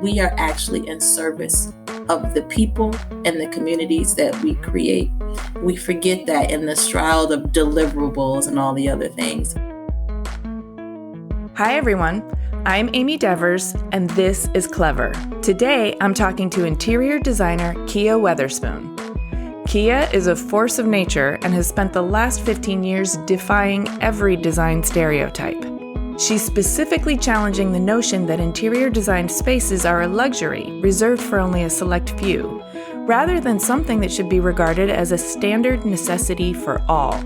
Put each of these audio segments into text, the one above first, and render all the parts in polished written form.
we are actually in service of the people and the communities that we create. We forget that in the shroud of deliverables and all the other things. Hi, everyone. I'm Amy Devers, and this is Clever. Today, I'm talking to interior designer Kia Weatherspoon. Kia is a force of nature and has spent the last 15 years defying every design stereotype. She's specifically challenging the notion that interior design spaces are a luxury reserved for only a select few, rather than something that should be regarded as a standard necessity for all.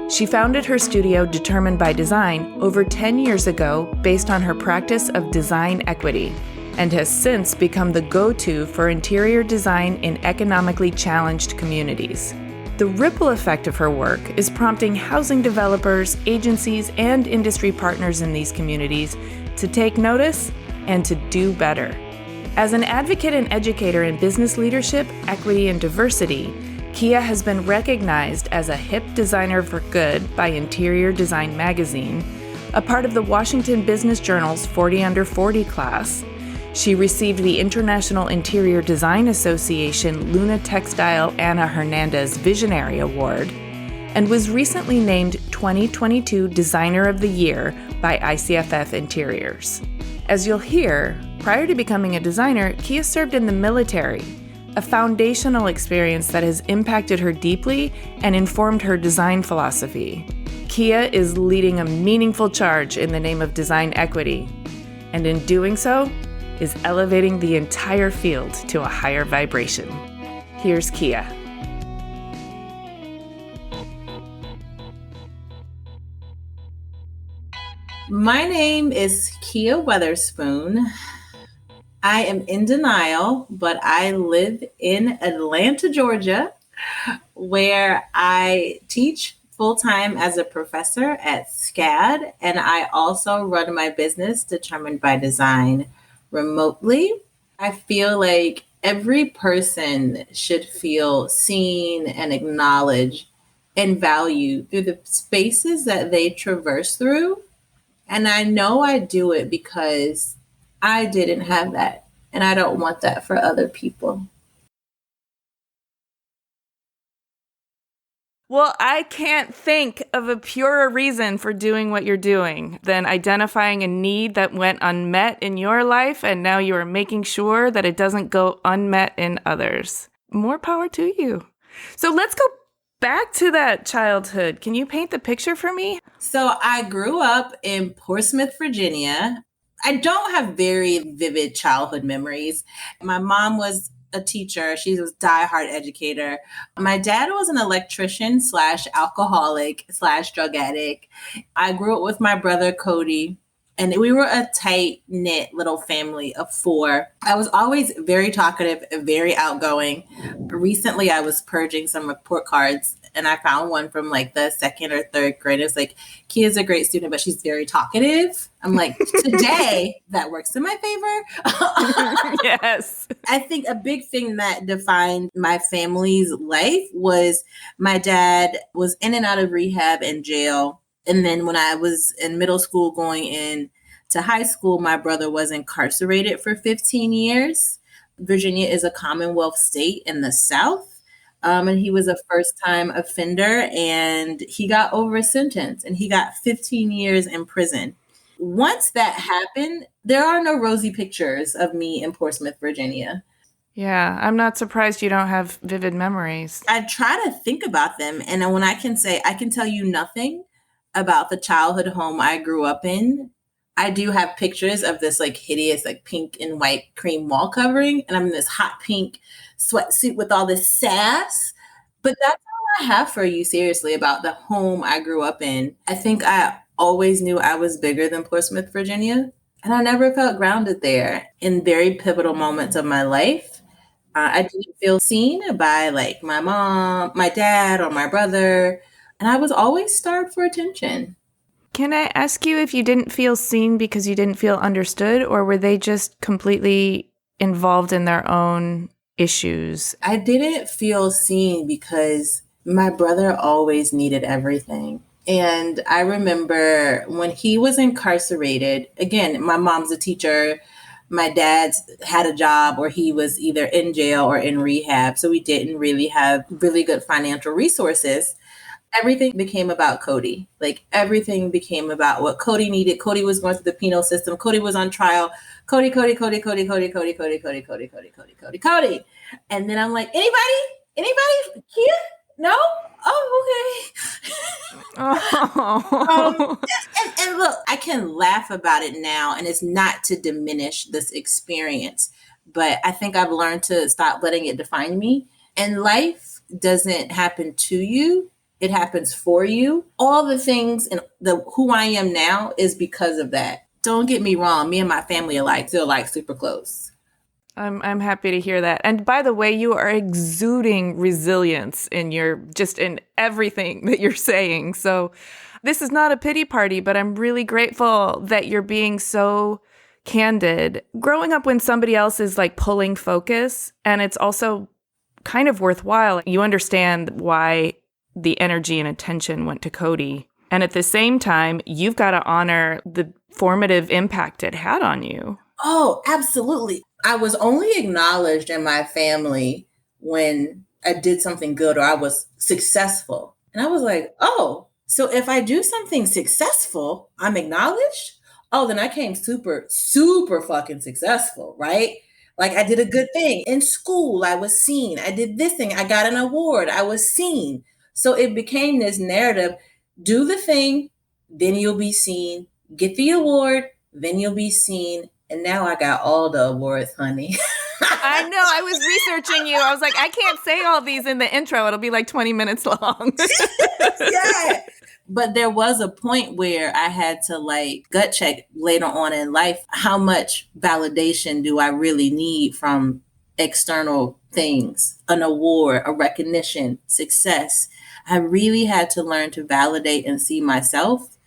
She founded her studio Determined by Design over 10 years ago based on her practice of design equity, and has since become the go-to for interior design in economically challenged communities. The ripple effect of her work is prompting housing developers, agencies, and industry partners in these communities to take notice and to do better. As an advocate and educator in business leadership, equity, and diversity, Kia has been recognized as a hip designer for good by Interior Design Magazine, a part of the Washington Business Journal's 40 Under 40 class. She received the International Interior Design Association Luna Textile Ana Hernandez Visionary Award, and was recently named 2022 Designer of the Year by ICFF Interiors. As you'll hear, prior to becoming a designer, Kia served in the military, a foundational experience that has impacted her deeply and informed her design philosophy. Kia is leading a meaningful charge in the name of design equity, and in doing so, is elevating the entire field to a higher vibration. Here's Kia. My name is Kia Weatherspoon. I am in denial, but I live in Atlanta, Georgia, where I teach full-time as a professor at SCAD, and I also run my business Determined by Design remotely. I feel like every person should feel seen and acknowledged and valued through the spaces that they traverse through. And I know I do it because I didn't have that, and I don't want that for other people. Well, I can't think of a purer reason for doing what you're doing than identifying a need that went unmet in your life, and now you are making sure that it doesn't go unmet in others. More power to you. So let's go back to that childhood. Can you paint the picture for me? So I grew up in Portsmouth, Virginia. I don't have very vivid childhood memories. My mom was a teacher. She was a diehard educator. My dad was an electrician / alcoholic / drug addict. I grew up with my brother, Cody, and we were a tight-knit little family of 4. I was always very talkative and very outgoing. Recently, I was purging some report cards, and I found one from like the 2nd or 3rd grade. It was like, Kia's a great student, but she's very talkative. I'm like, today, that works in my favor. Yes. I think a big thing that defined my family's life was my dad was in and out of rehab and jail. And then when I was in middle school going in to high school, my brother was incarcerated for 15 years. Virginia is a Commonwealth state in the South. And he was a first-time offender, and he got over a sentence, and he got 15 years in prison. Once that happened, there are no rosy pictures of me in Portsmouth, Virginia. Yeah, I'm not surprised you don't have vivid memories. I try to think about them, and when I can tell you nothing about the childhood home I grew up in. I do have pictures of this like hideous like pink and white cream wall covering, and I'm in this hot pink sweatsuit with all this sass. But that's all I have for you, seriously, about the home I grew up in. I think I always knew I was bigger than Portsmouth, Virginia, and I never felt grounded there. In very pivotal moments of my life, I didn't feel seen by like my mom, my dad, or my brother, and I was always starved for attention. Can I ask you if you didn't feel seen because you didn't feel understood, or were they just completely involved in their own issues? I didn't feel seen because my brother always needed everything. And I remember when he was incarcerated, again, my mom's a teacher. My dad had a job or he was either in jail or in rehab. So we didn't really have really good financial resources. Everything became about Cody. Like everything became about what Cody needed. Cody was going through the penal system. Cody was on trial. Cody, Cody, Cody, Cody, Cody, Cody, Cody, Cody, Cody, Cody, Cody, Cody, Cody. And then I'm like, anybody? Kia? No? Oh, okay. Oh. And look, I can laugh about it now, and it's not to diminish this experience, but I think I've learned to stop letting it define me. And life doesn't happen to you, it happens for you. All the things and the who I am now is because of that. Don't get me wrong, me and my family are like still like super close. I'm happy to hear that. And by the way, you are exuding resilience in your just in everything that you're saying. So this is not a pity party, but I'm really grateful that you're being so candid. Growing up when somebody else is like pulling focus, and it's also kind of worthwhile. You understand why the energy and attention went to Cody. And at the same time, you've got to honor the formative impact it had on you. Oh, absolutely. I was only acknowledged in my family when I did something good or I was successful. And I was like, oh, so if I do something successful, I'm acknowledged? Oh, then I came super, super fucking successful, right? Like I did a good thing. In school, I was seen. I did this thing. I got an award. I was seen. So it became this narrative: do the thing, then you'll be seen. Get the award, then you'll be seen. And now I got all the awards, honey. I know. I was researching you. I was like, I can't say all these in the intro. It'll be like 20 minutes long. Yeah. But there was a point where I had to like gut check later on in life. How much validation do I really need from external things? An award, a recognition, success. I really had to learn to validate and see myself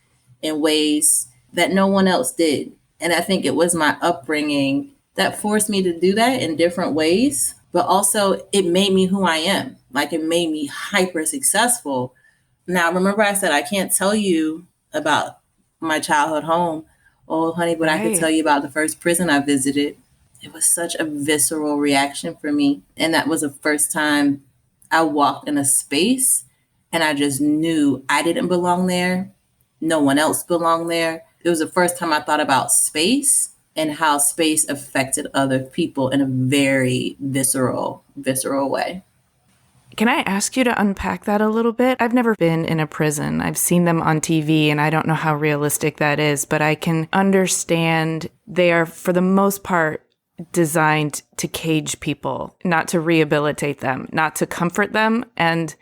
in ways that no one else did. And I think it was my upbringing that forced me to do that in different ways. But also, it made me who I am. Like, it made me hyper successful. Now, remember, I said I can't tell you about my childhood home. Oh, honey, but I could tell Right. you about the first prison I visited. It was such a visceral reaction for me. And that was the first time I walked in a space and I just knew I didn't belong there. No one else belonged there. It was the first time I thought about space and how space affected other people in a very visceral way. Can I ask you to unpack that a little bit? I've never been in a prison. I've seen them on TV, and I don't know how realistic that is, but I can understand they are, for the most part, designed to cage people, not to rehabilitate them, not to comfort them. And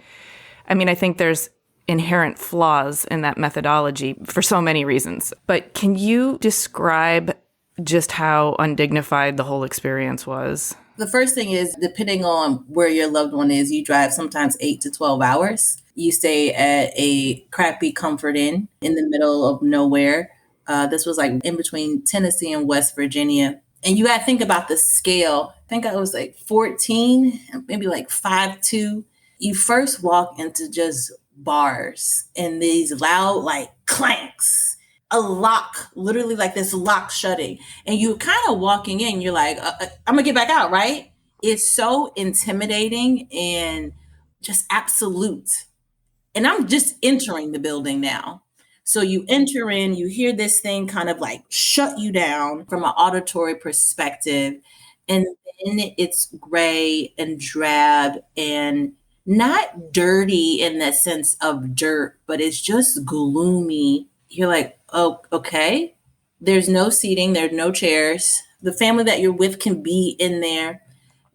I mean, I think there's inherent flaws in that methodology for so many reasons. But can you describe just how undignified the whole experience was? The first thing is, depending on where your loved one is, you drive sometimes 8 to 12 hours. You stay at a crappy comfort inn in the middle of nowhere. This was like in between Tennessee and West Virginia. And you got to think about the scale. I think I was like 14, maybe like 5'2". You first walk into just bars and these loud like clanks, a lock, literally like this lock shutting. And you kind of walking in, you're like, I'm gonna get back out, right? It's so intimidating and just absolute. And I'm just entering the building now. So you enter in, you hear this thing kind of like shut you down from an auditory perspective. And then it's gray and drab and not dirty in the sense of dirt, but it's just gloomy. You're like, oh, okay. There's no seating, there's no chairs. The family that you're with can be in there.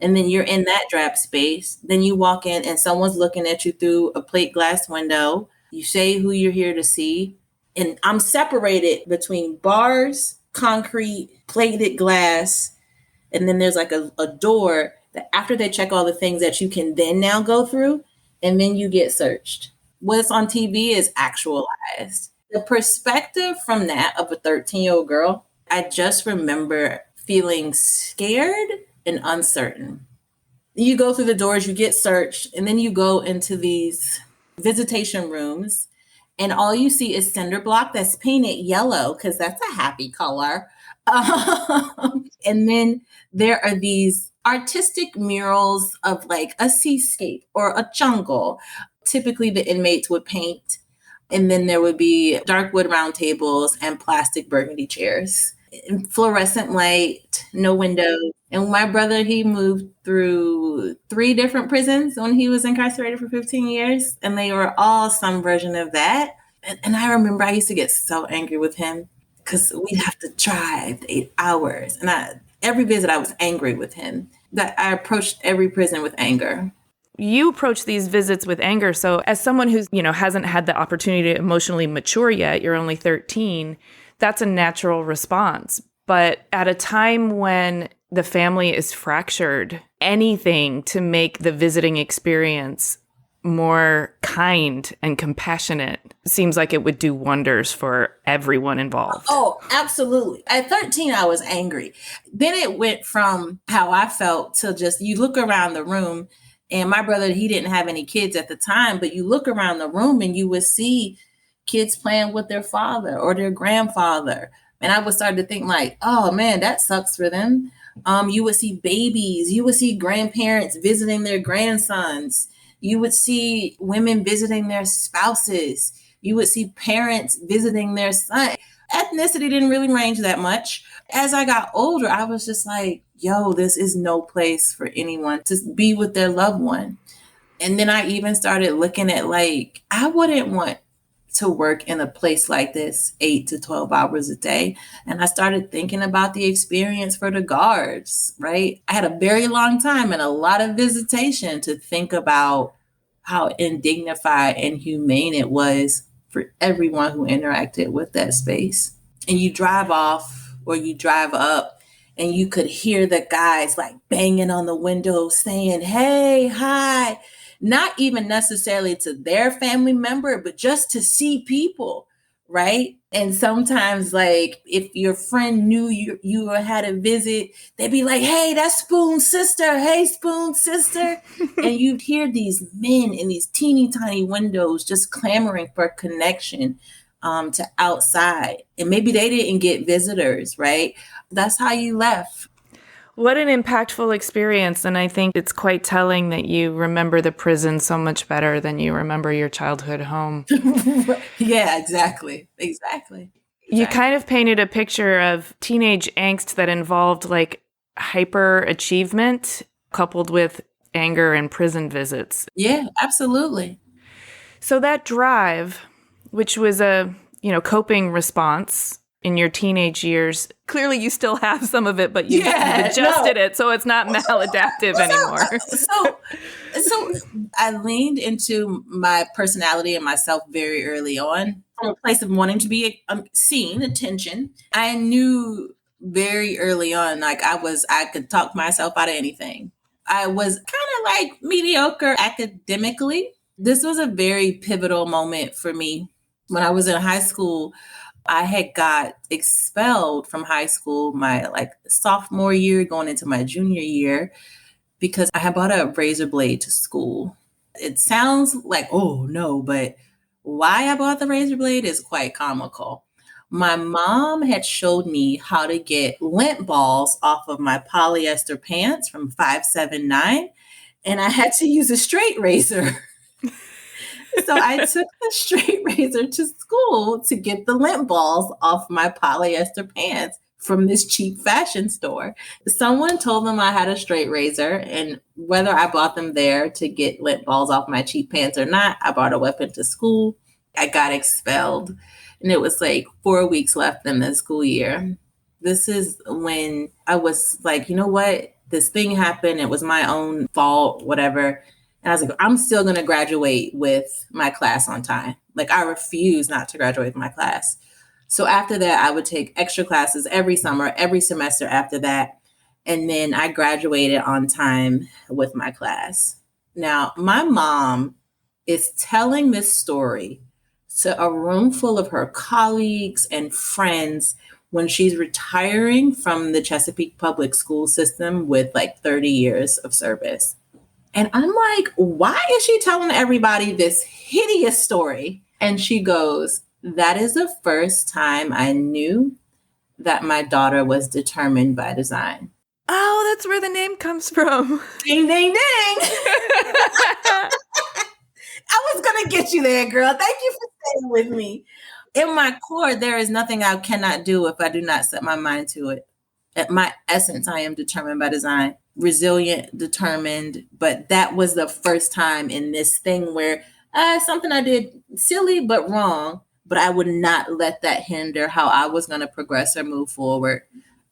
And then you're in that drab space. Then you walk in and someone's looking at you through a plate glass window. You say who you're here to see. And I'm separated between bars, concrete, plated glass, and then there's like a door that after they check all the things that you can then now go through, and then you get searched. What's on TV is actualized. The perspective from that of a 13-year-old girl, I just remember feeling scared and uncertain. You go through the doors, you get searched, and then you go into these visitation rooms, and all you see is cinder block that's painted yellow because that's a happy color. And then there are these artistic murals of like a seascape or a jungle. Typically, the inmates would paint, and then there would be dark wood round tables and plastic burgundy chairs. Fluorescent light, no windows. And my brother, he moved through 3 different prisons when he was incarcerated for 15 years, and they were all some version of that. And I remember I used to get so angry with him because we'd have to drive 8 hours. And every visit, I was angry with him. That I approached every prison with anger. You approach these visits with anger. So as someone who's, hasn't had the opportunity to emotionally mature yet, you're only 13, that's a natural response. But at a time when the family is fractured, anything to make the visiting experience more kind and compassionate seems like it would do wonders for everyone involved. Oh, absolutely. At 13, I was angry. Then it went from how I felt to just, you look around the room, and my brother, he didn't have any kids at the time, but you look around the room and you would see kids playing with their father or their grandfather. And I would start to think like, oh man, that sucks for them. You would see babies, you would see grandparents visiting their grandsons. You would see women visiting their spouses. You would see parents visiting their son. Ethnicity didn't really range that much. As I got older, I was just like, yo, this is no place for anyone to be with their loved one. And then I even started looking at like, I wouldn't want to work in a place like this 8 to 12 hours a day. And I started thinking about the experience for the guards, right? I had a very long time and a lot of visitation to think about how indignified and humane it was for everyone who interacted with that space. And you drive off or you drive up and you could hear the guys like banging on the window saying, hey, hi, not even necessarily to their family member, but just to see people, right? And sometimes like if your friend knew you had a visit, they'd be like, hey, that's Spoon's sister. Hey, Spoon's sister. And you'd hear these men in these teeny tiny windows just clamoring for connection to outside. And maybe they didn't get visitors, right? That's how you left. What an impactful experience. And I think it's quite telling that you remember the prison so much better than you remember your childhood home. Yeah, exactly. You kind of painted a picture of teenage angst that involved like hyper achievement coupled with anger and prison visits. Yeah, absolutely. So that drive, which was a, coping response in your teenage years, clearly you still have some of it, but you've adjusted it, so it's not maladaptive anymore. So I leaned into my personality and myself very early on from a place of wanting to be seen, attention. I knew very early on, like I could talk myself out of anything. I was kind of like mediocre academically. This was a very pivotal moment for me. When I was in high school, I had got expelled from high school my like sophomore year going into my junior year because I had bought a razor blade to school. It sounds like, oh no, but why I bought the razor blade is quite comical. My mom had showed me how to get lint balls off of my polyester pants from 579, and I had to use a straight razor. So I took the straight razor to school to get the lint balls off my polyester pants from this cheap fashion store. Someone told them I had a straight razor, and whether I bought them there to get lint balls off my cheap pants or not, I brought a weapon to school. I got expelled, and it was like 4 weeks left in the school year. This is when I was like, you know what? This thing happened. It was my own fault, whatever. And I was like, I'm still going to graduate with my class on time. Like I refuse not to graduate with my class. So after that, I would take extra classes every summer, every semester after that. And then I graduated on time with my class. Now, my mom is telling this story to a room full of her colleagues and friends when she's retiring from the Chesapeake public school system with like 30 years of service. And I'm like, why is she telling everybody this hideous story? And she goes, that is the first time I knew that my daughter was determined by design. Oh, that's where the name comes from. Ding, ding, ding. I was going to get you there, girl. Thank you for staying with me. In my core, there is nothing I cannot do if I do not set my mind to it. At my essence, I am determined by design, resilient, determined. But that was the first time in this thing where something I did silly but wrong, but I would not let that hinder how I was going to progress or move forward.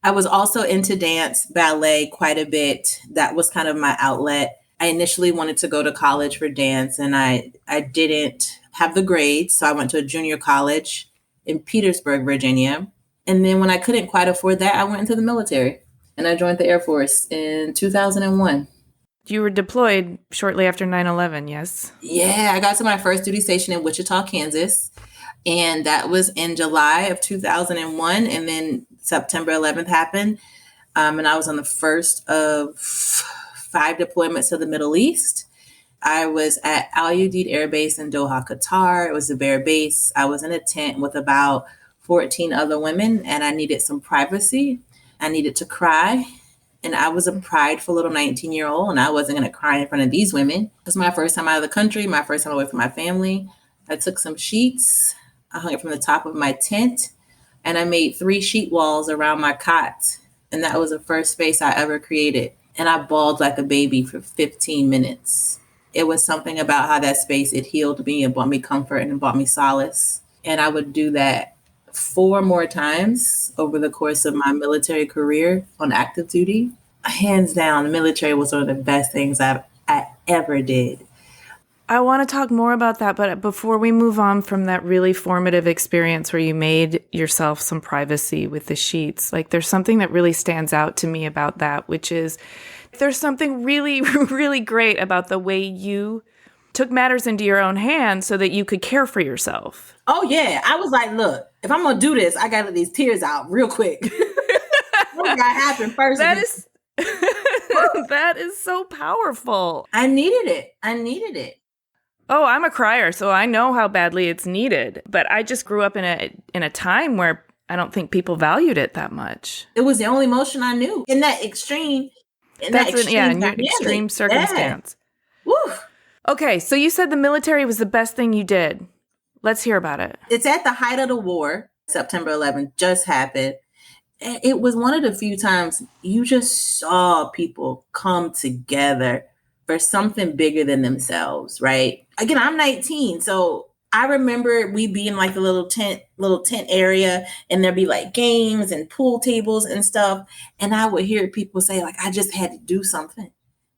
I was also into dance, ballet quite a bit. That was kind of my outlet. I initially wanted to go to college for dance, and I didn't have the grades. So I went to a junior college in Petersburg, Virginia. And then when I couldn't quite afford that, I went into the military and I joined the Air Force in 2001. You were deployed shortly after 9/11, yes? Yeah, I got to my first duty station in Wichita, Kansas. And that was in July of 2001. And then September 11th happened. And I was on the first of 5 deployments to the Middle East. I was at Al Udeid Air Base in Doha, Qatar. It was a bare base. I was in a tent with about 14 other women, and I needed some privacy. I needed to cry. And I was a prideful little 19-year-old, and I wasn't going to cry in front of these women. It was my first time out of the country, my first time away from my family. I took some sheets. I hung it from the top of my tent, and I made 3 sheet walls around my cot. And that was the first space I ever created. And I bawled like a baby for 15 minutes. It was something about how that space, it healed me and brought me comfort and brought me solace. And I would do that 4 more times over the course of my military career on active duty. Hands down, the military was one of the best things I ever did. I want to talk more about that, but before we move on from that really formative experience where you made yourself some privacy with the sheets, like there's something that really stands out to me about that, which is there's something really, really great about the way you took matters into your own hands so that you could care for yourself. Oh, yeah. I was like, look, if I'm going to do this, I got to let these tears out real quick. What got to happen first? That is that is so powerful. I needed it. Oh, I'm a crier, so I know how badly it's needed. But I just grew up in a time where I don't think people valued it that much. It was the only emotion I knew in that extreme. In your extreme circumstance. Yeah. Woo. Okay, so you said the military was the best thing you did. Let's hear about it. It's at the height of the war. September 11th just happened. It was one of the few times you just saw people come together for something bigger than themselves, right? Again, I'm 19, so I remember we be in like a little tent area, and there'd be like games and pool tables and stuff. And I would hear people say, like, I just had to do something.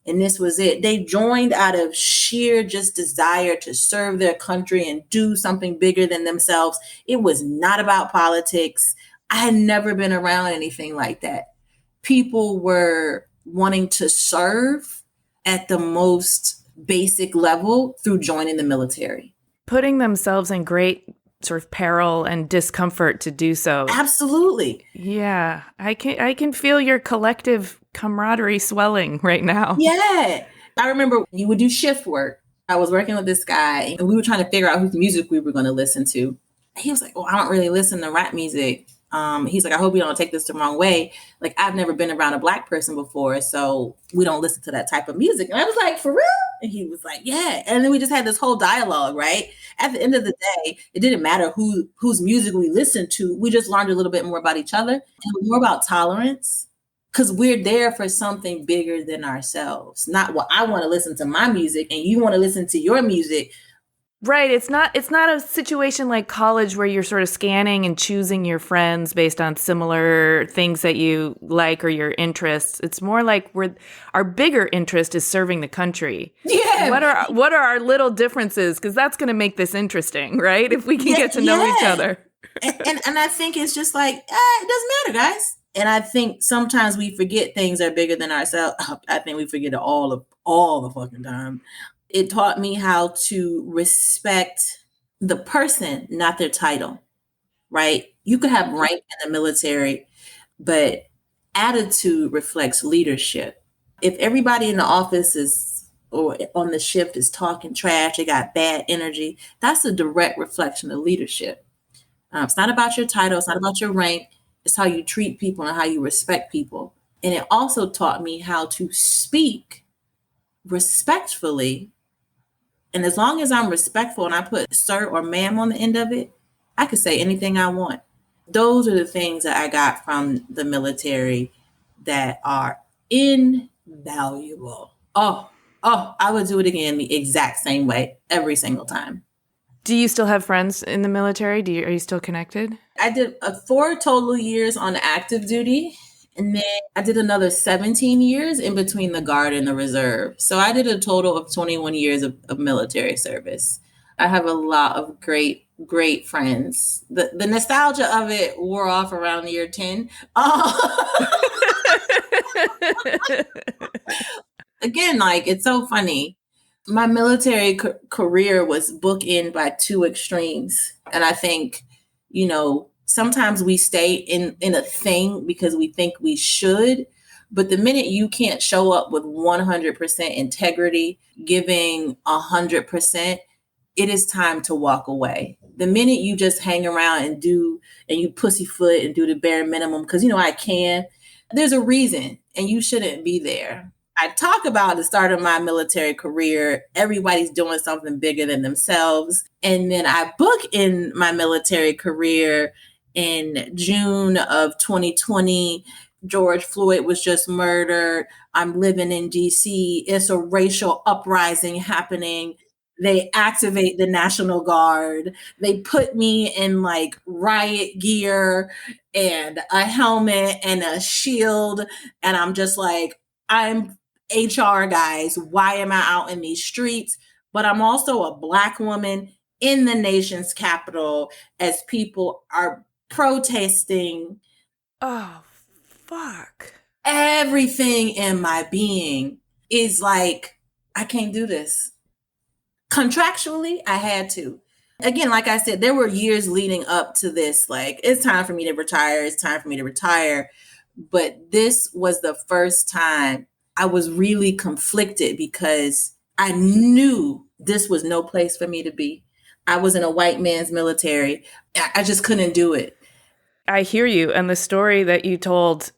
And this was it. They joined out of sheer just desire to serve their country and do something bigger than themselves. It was not about politics. I had never been around anything like that. People were wanting to serve at the most basic level through joining the military. Putting themselves in great sort of peril and discomfort to do so. Absolutely. Yeah. I can feel your collective camaraderie swelling right now. Yeah. I remember you would do shift work. I was working with this guy, and we were trying to figure out whose music we were going to listen to. He was like, "Oh, I don't really listen to rap music." He's like, "I hope you don't take this the wrong way. Like, I've never been around a Black person before, so we don't listen to that type of music." And I was like, "For real?" And he was like, "Yeah." And then we just had this whole dialogue, right? At the end of the day, it didn't matter whose music we listened to. We just learned a little bit more about each other and more about tolerance, because we're there for something bigger than ourselves. Not, well, I want to listen to my music and you want to listen to your music. Right. It's not a situation like college where you're sort of scanning and choosing your friends based on similar things that you like or your interests. It's more like our bigger interest is serving the country. Yeah. What are our little differences? Because that's going to make this interesting, right? If we can get to know each other. and I think it's just like, it doesn't matter, guys. And I think sometimes we forget things are bigger than ourselves. I think we forget it all the fucking time. It taught me how to respect the person, not their title, right? You could have rank in the military, but attitude reflects leadership. If everybody in the office or on the shift is talking trash, they got bad energy, that's a direct reflection of leadership. It's not about your title. It's not about your rank. It's how you treat people and how you respect people. And it also taught me how to speak respectfully. And as long as I'm respectful and I put sir or ma'am on the end of it, I could say anything I want. Those are the things that I got from the military that are invaluable. I would do it again the exact same way every single time. Do you still have friends in the military? Are you still connected? I did 4 total years on active duty, and then I did another 17 years in between the Guard and the Reserve. So I did a total of 21 years of military service. I have a lot of great, great friends. The nostalgia of it wore off around year 10. Again, like, it's so funny. My military career was bookended by two extremes. And I think, sometimes we stay in a thing because we think we should. But the minute you can't show up with 100% integrity, giving 100%, it is time to walk away. The minute you just hang around and you pussyfoot and do the bare minimum, because I can, there's a reason, and you shouldn't be there. I talk about the start of my military career. Everybody's doing something bigger than themselves. And then I book in my military career in June of 2020. George Floyd was just murdered. I'm living in DC. It's a racial uprising happening. They activate the National Guard. They put me in like riot gear and a helmet and a shield. And I'm just like, I'm HR guys. Why am I out in these streets? But I'm also a Black woman in the nation's capital as people are protesting. Oh, fuck. Everything in my being is like, I can't do this. Contractually, I had to. Again, like I said, there were years leading up to this. Like, it's time for me to retire. It's time for me to retire. But this was the first time I was really conflicted because I knew this was no place for me to be. I was in a white man's military. I just couldn't do it. I hear you. And the story that you told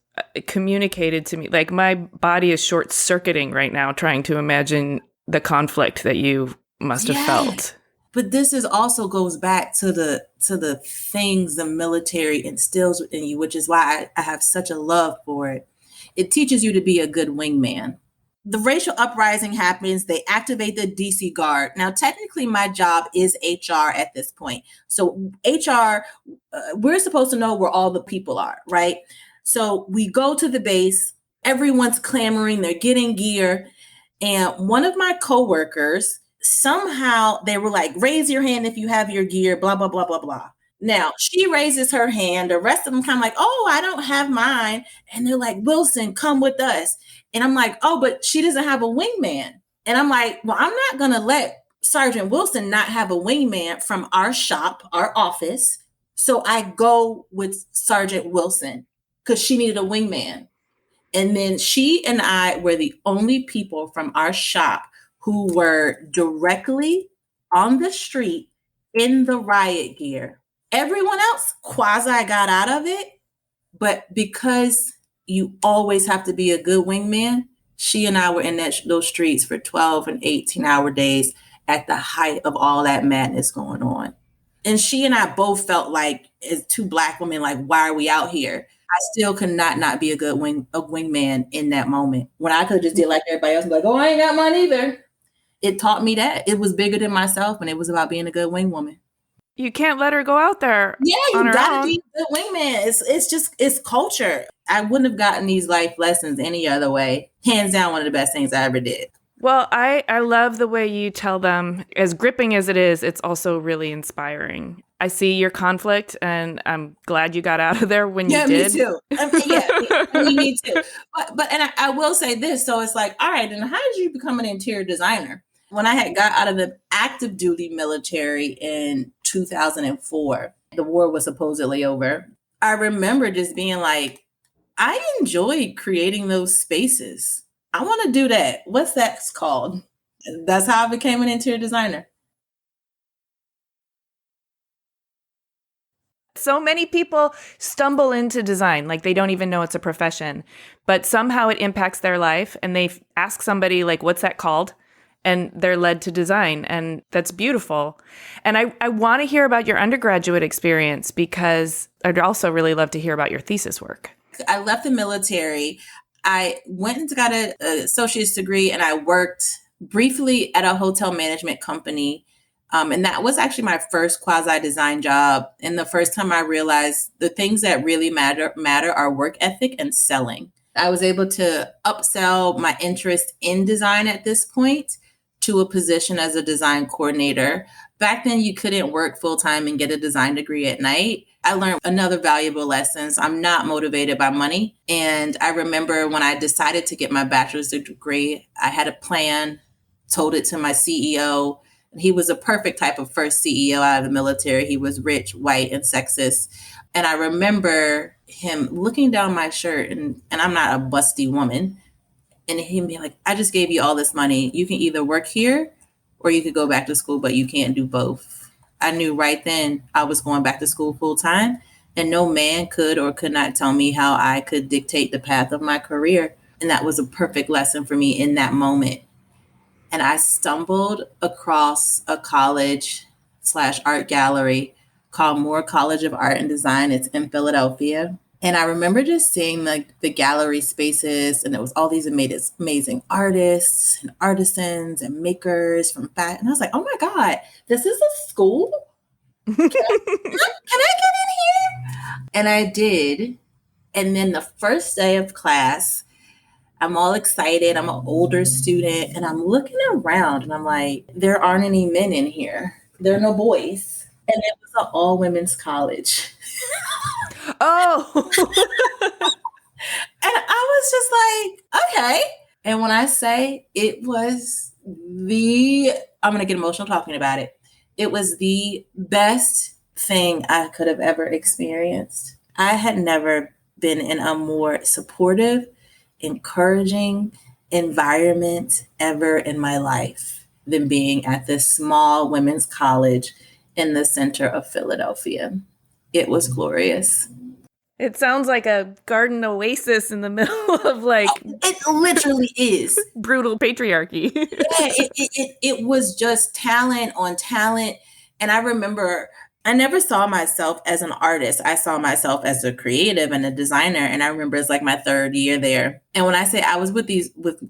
communicated to me, like my body is short circuiting right now, trying to imagine the conflict that you must have felt. But this is also goes back to the things the military instills in you, which is why I have such a love for it. It teaches you to be a good wingman. The racial uprising happens. They activate the DC Guard. Now, technically, my job is HR at this point. So HR, we're supposed to know where all the people are, right? So we go to the base. Everyone's clamoring. They're getting gear. And one of my coworkers, somehow they were like, raise your hand if you have your gear, blah, blah, blah, blah, blah. Now she raises her hand. The rest of them kind of like, oh, I don't have mine. And they're like, Wilson, come with us. And I'm like, oh, but she doesn't have a wingman. And I'm like, well, I'm not going to let Sergeant Wilson not have a wingman from our shop, our office. So I go with Sergeant Wilson because she needed a wingman. And then she and I were the only people from our shop who were directly on the street in the riot gear. Everyone else quasi got out of it, but because you always have to be a good wingman, she and I were in those streets for 12 and 18-hour days at the height of all that madness going on. And she and I both felt like, as two Black women, like, why are we out here? I still could not be a good wingman in that moment. When I could just did like everybody else, like, oh, I ain't got mine either. It taught me that it was bigger than myself, and it was about being a good wing woman. You can't let her go out there. Yeah, you gotta be a good wingman. It's culture. I wouldn't have gotten these life lessons any other way. Hands down, one of the best things I ever did. Well, I love the way you tell them. As gripping as it is, it's also really inspiring. I see your conflict, and I'm glad you got out of there when you did. Me too. Me too. But I will say this. So it's like, all right, and how did you become an interior designer? When I had got out of the active duty military in 2004, the war was supposedly over. I remember just being like, I enjoyed creating those spaces. I want to do that. What's that called? That's how I became an interior designer. So many people stumble into design, like they don't even know it's a profession, but somehow it impacts their life and they ask somebody like, what's that called? And they're led to design. And that's beautiful. And I want to hear about your undergraduate experience because I'd also really love to hear about your thesis work. I left the military. I went and got an associate's degree, and I worked briefly at a hotel management company. And that was actually my first quasi design job. And the first time I realized the things that really matter are work ethic and selling. I was able to upsell my interest in design at this point to a position as a design coordinator. Back then, you couldn't work full time and get a design degree at night. I learned another valuable lesson. I'm not motivated by money. And I remember when I decided to get my bachelor's degree, I had a plan, told it to my CEO. He was a perfect type of first CEO out of the military. He was rich, white, and sexist. And I remember him looking down my shirt, and I'm not a busty woman, and him being like, I just gave you all this money. You can either work here or you could go back to school, but you can't do both. I knew right then I was going back to school full time, and no man could or could not tell me how I could dictate the path of my career. And that was a perfect lesson for me in that moment. And I stumbled across a college/art gallery called Moore College of Art and Design. It's in Philadelphia. And I remember just seeing like the gallery spaces, and it was all these amazing artists and artisans and makers from back. And I was like, oh my God, this is a school? Can I get in here? And I did. And then the first day of class, I'm all excited. I'm an older student, and I'm looking around and I'm like, there aren't any men in here. There are no boys. And it was an all women's college. Oh. And I was just like, okay. And when I say it was I'm going to get emotional talking about it. It was the best thing I could have ever experienced. I had never been in a more supportive, encouraging environment ever in my life than being at this small women's college in the center of Philadelphia. It was glorious. It sounds like a garden oasis in the middle of like it literally is brutal patriarchy. It was just talent on talent. And I remember I never saw myself as an artist. I saw myself as a creative and a designer. And I remember it's like my third year there. And when I say I was with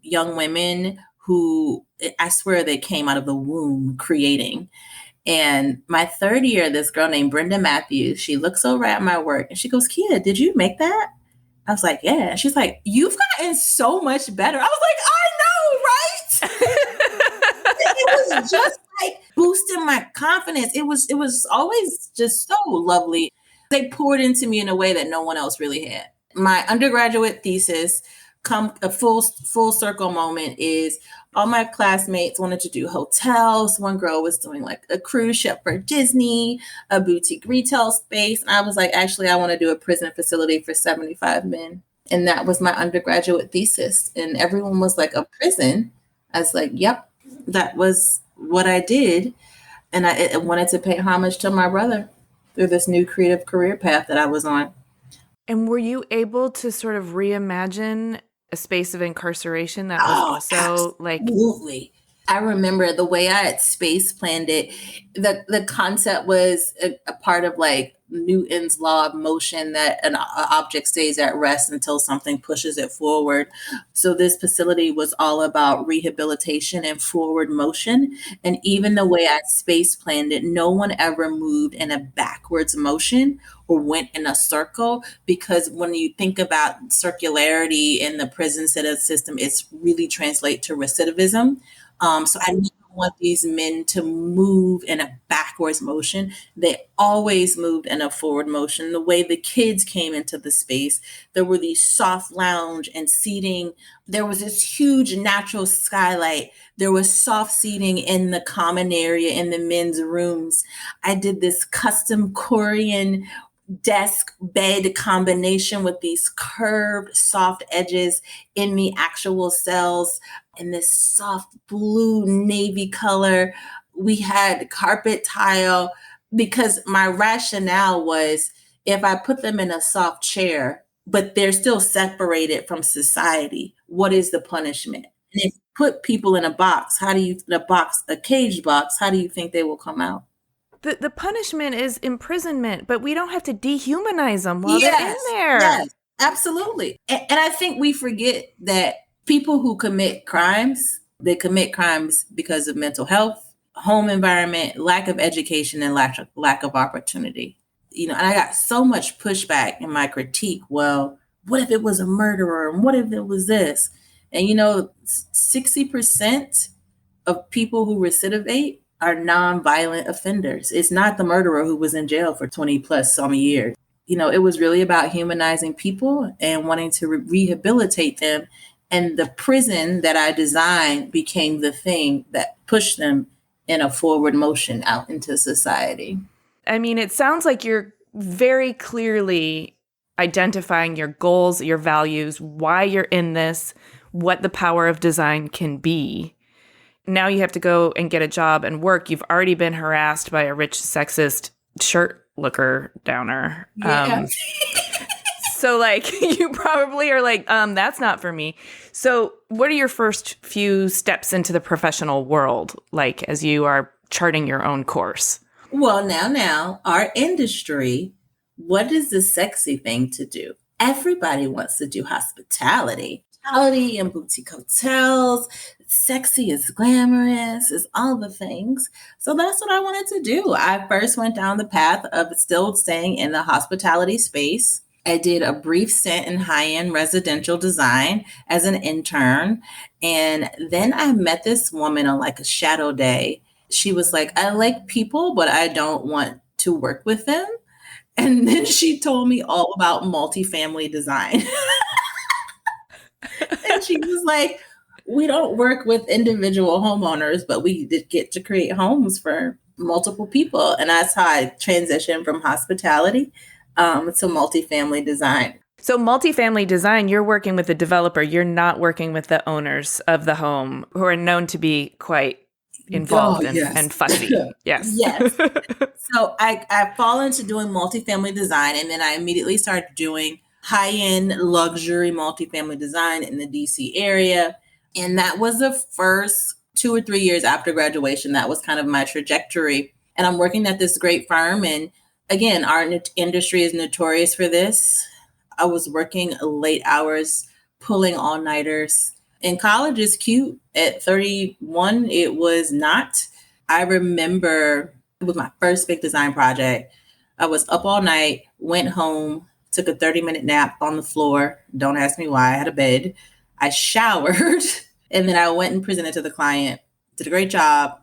young women who I swear they came out of the womb creating. And my third year, this girl named Brenda Matthews, she looks over at my work and she goes, Kia, did you make that? I was like, yeah. And she's like, you've gotten so much better. I was like, I know, right? It was just like boosting my confidence. It was always just so lovely. They poured into me in a way that no one else really had. My undergraduate thesis, a full circle moment, is all my classmates wanted to do hotels. One girl was doing like a cruise ship for Disney, a boutique retail space. And I was like, actually, I want to do a prison facility for 75 men. And that was my undergraduate thesis. And everyone was like, a prison? I was like, yep, that was what I did. And I wanted to pay homage to my brother through this new creative career path that I was on. And were you able to sort of reimagine a space of incarceration that was also like... Absolutely. I remember the way I had space planned it, the concept was a part of like Newton's law of motion, that an object stays at rest until something pushes it forward. So this facility was all about rehabilitation and forward motion. And even the way I space planned it, no one ever moved in a backwards motion or went in a circle, because when you think about circularity in the prison system, it's really translate to recidivism. So I never want these men to move in a backwards motion. They always moved in a forward motion. The way the kids came into the space, there were these soft lounge and seating. There was this huge natural skylight. There was soft seating in the common area in the men's rooms. I did this custom Korean desk bed combination with these curved soft edges in the actual cells, in this soft blue navy color. We had carpet tile. because my rationale was if I put them in a soft chair, but they're still separated from society, what is the punishment? And if you put people in a box, a caged box, how do you think they will come out? The punishment is imprisonment, but we don't have to dehumanize them while they're in Yes, there. yes, absolutely. And I think we forget that people who commit crimes, they commit crimes because of mental health, home environment, lack of education, and lack of opportunity. And I got so much pushback in my critique. Well, what if it was a murderer? And what if it was this? And 60% of people who recidivate are nonviolent offenders. It's not the murderer who was in jail for 20 plus some years. It was really about humanizing people and wanting to rehabilitate them. And the prison that I designed became the thing that pushed them in a forward motion out into society. I mean, it sounds like you're very clearly identifying your goals, your values, why you're in this, what the power of design can be. Now you have to go and get a job and work. You've already been harassed by a rich, sexist shirt looker downer. Yeah. So like you probably are like, that's not for me. So what are your first few steps into the professional world, like as you are charting your own course? Well, now, our industry, what is the sexy thing to do? Everybody wants to do hospitality. Hospitality and boutique hotels. It's sexy, it's glamorous, it's all the things. So that's what I wanted to do. I first went down the path of still staying in the hospitality space. I did a brief stint in high-end residential design as an intern. And then I met this woman on like a shadow day. She was like, I like people, but I don't want to work with them. And then she told me all about multifamily design. And she was like, we don't work with individual homeowners, but we did get to create homes for multiple people. And that's how I transitioned from hospitality to multifamily design. So multifamily design, you're working with the developer. You're not working with the owners of the home who are known to be quite involved and fussy. Yes. Yes. So I fall into doing multifamily design, and then I immediately started doing high-end luxury multifamily design in the DC area. And that was the first 2 or 3 years after graduation. That was kind of my trajectory. And I'm working at this great firm. And again, our industry is notorious for this. I was working late hours, pulling all-nighters. In college is cute. At 31, it was not. I remember it was my first big design project. I was up all night, went home, took a 30-minute nap on the floor. Don't ask me why. I had a bed. I showered, and then I went and presented to the client. Did a great job.